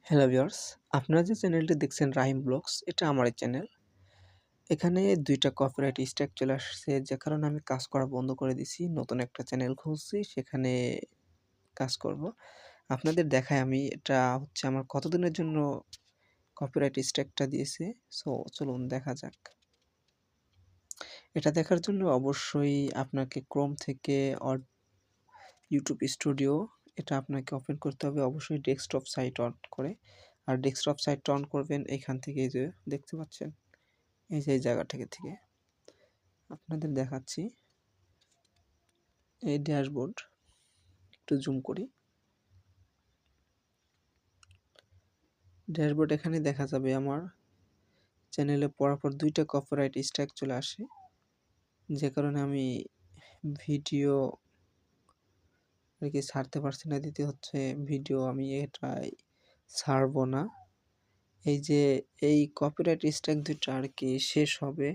Hello viewers, আপনারা যে চ্যানেলটি দেখছেন রাহিম ব্লগস, এটা আমারই চ্যানেল। এখানে ২ টা কপিরাইট স্ট্রাইক চলে আসছে, যে কারণে আমি কাজ করা বন্ধ করে দিছি। নতুন একটা চ্যানেল খুলছি, সেখানে কাজ করব। আপনাদের দেখাই আমি এটা হচ্ছে আমার কতদিনের জন্য কপিরাইট স্ট্রাইকটা দিয়েছে। সো চলুন দেখা যাক। এটা দেখার জন্য অবশ্যই আপনাকে Chrome থেকে YouTube স্টুডিও এটা আপনাকে ওপেন করতে হবে অবশ্যই ডেস্কটপ সাইট অন করে। আর ডেস্কটপ সাইটটা অন করবেন এখান থেকে, এই যে দেখতে পাচ্ছেন, এই যে এই জায়গা থেকে আপনাদের দেখাচ্ছি। এই ড্যাশবোর্ড, একটু জুম করি। ড্যাশবোর্ড এখানে দেখা যাবে আমার চ্যানেলে পরপর ২ টা কপিরাইট স্ট্রাইক চলে আসে, যে কারণে আমি ভিডিও আরকি ছাড়তে পারছি না। দ্বিতীয় হচ্ছে ভিডিও আমি এটাই ছাড়বো না। এই যে এই কপিরাইট স্ট্রাইক ২ টা আরকি শেষ হবে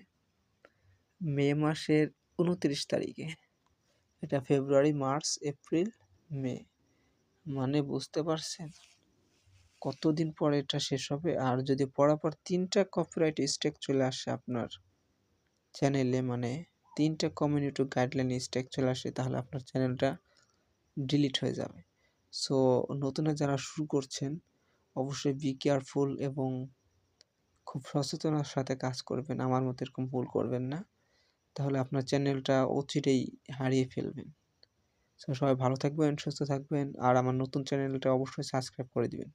মে মাসের ২৯ তারিখে। এটা ফেব্রুয়ারি, মার্চ, এপ্রিল, মে। মানে বুঝতে পারছেন? কতদিন পরে এটা শেষ হবে? আর যদি পরপর ৩ টা কপিরাইট স্ট্রাইক চলে আসে আপনার চ্যানেলে, মানে ৩ টা কমিউনিটি গাইডলাইন স্ট্রাইক চলে আসে, তাহলে আপনার চ্যানেলটা ডিলিট হয়ে যাবে। সো নতুনরা যারা শুরু করছেন অবশ্যই বি কেয়ারফুল এবং খুব সচেতনার সাথে কাজ করবেন। আমার মতো এরকম ভুল করবেন না। তাহলে আপনার চ্যানেলটা অচিরেই হারিয়ে ফেলবেন। সো সবাই ভালো থাকবেন, সুস্থ থাকবেন আর আমার নতুন চ্যানেলটা অবশ্যই সাবস্ক্রাইব করে দিবেন।